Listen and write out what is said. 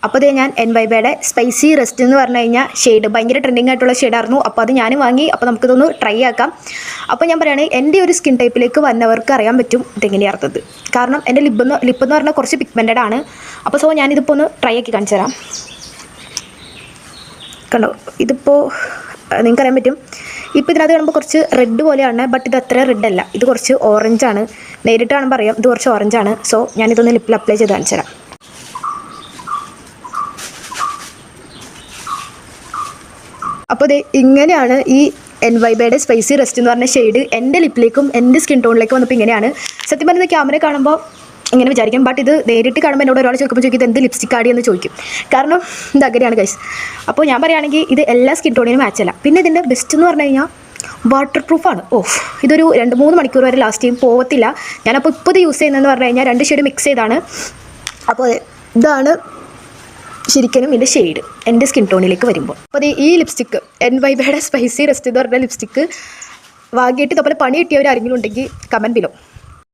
അപ്പോൾ അതേ ഞാൻ NYBയുടെ സ്പൈസി റെസ്റ്റ് എന്ന് പറഞ്ഞു കഴിഞ്ഞാൽ ഷെയ്ഡ് ഭയങ്കര ട്രെൻഡിങ് ആയിട്ടുള്ള ഷെയ്ഡായിരുന്നു. അപ്പോൾ അത് ഞാൻ വാങ്ങി. അപ്പോൾ നമുക്കിതൊന്ന് ട്രൈ ആക്കാം. അപ്പോൾ ഞാൻ പറയുകയാണെങ്കിൽ എൻ്റെ ഒരു സ്കിൻ ടൈപ്പിലേക്ക് വന്നവർക്ക് അറിയാൻ പറ്റും ഇതെങ്ങനെയാർത്തത്. കാരണം എൻ്റെ ലിപ്പെന്ന് പറഞ്ഞാൽ കുറച്ച് പിഗ്മെൻറ്റഡ് ആണ്. അപ്പോൾ സോ ഞാനിതിപ്പോൾ ഒന്ന് ട്രൈ ആക്കി കാണിച്ചു തരാം. കണ്ടോ, ഇതിപ്പോൾ നിങ്ങൾക്കറിയാൻ പറ്റും. ഇപ്പോൾ ഇതിനകത്ത് കാണുമ്പോൾ കുറച്ച് റെഡ് പോലെയാണ്, ബട്ട് ഇത് അത്ര റെഡ് അല്ല, ഇത് കുറച്ച് ഓറഞ്ചാണ്. നേരിട്ട് കാണുമ്പോൾ അറിയാം ഇത് കുറച്ച് ഓറഞ്ചാണ്. സോ ഞാനിതൊന്ന് ലിപ്പിൽ അപ്ലൈ ചെയ്ത് കാണിച്ചു തരാം. അപ്പോൾ ഇത് ഇങ്ങനെയാണ് ഈ NYBയുടെ സ്പൈസി റെസ്റ്റ് എന്ന് പറഞ്ഞ ഷെയ്ഡ് എൻ്റെ ലിപ്പിലേക്കും എൻ്റെ സ്കിൻ ടോണിലേക്കും വന്നപ്പോൾ ഇങ്ങനെയാണ്. സത്യം പറഞ്ഞാൽ ക്യാമറ കാണുമ്പോൾ ഇങ്ങനെ വിചാരിക്കും, ബട്ട് ഇത് നേരിട്ട് കാണുമ്പോൾ എന്നോട് ഒരാൾ ചോദിക്കുമ്പോൾ ഇത് എന്ത് ലിപ്സ്റ്റിക് ആടി എന്ന് ചോദിക്കും. കാരണം ഇത് അങ്ങനെയാണ് ഗൈസ്. അപ്പോൾ ഞാൻ പറയുകയാണെങ്കിൽ ഇത് എല്ലാ സ്കിൻ ടോണിനും മാച്ചല്ല. പിന്നെ ഇതിൻ്റെ ബെസ്റ്റ് എന്ന് പറഞ്ഞു കഴിഞ്ഞാൽ വാട്ടർ പ്രൂഫാണ്. ഇതൊരു 2-3 മണിക്കൂർ വരെ ലാസ്റ്റ് ചെയ്യും, പോകത്തില്ല. ഞാനപ്പോൾ ഇപ്പോൾ ഇത് യൂസ് ചെയ്യുന്നതെന്ന് പറഞ്ഞു കഴിഞ്ഞാൽ 2 ഷെയ്ഡ് മിക്സ് ചെയ്താണ്. അപ്പോൾ ഇതാണ് ശരിക്കും ഇതിൻ്റെ ഷെയ്ഡ് എൻ്റെ സ്കിൻ ടോണിലേക്ക് വരുമ്പോൾ. അപ്പോൾ അത് ഈ ലിപ്സ്റ്റിക്ക് NYBയുടെ സ്പൈസി റെസ്റ്റ് എന്ന് പറഞ്ഞ ലിപ്സ്റ്റിക്ക് വാങ്ങിയിട്ട് ഇതുപോലെ പണി കിട്ടിയവർ ആരെങ്കിലും ഉണ്ടെങ്കിൽ കമൻറ്റ് ബിലോ.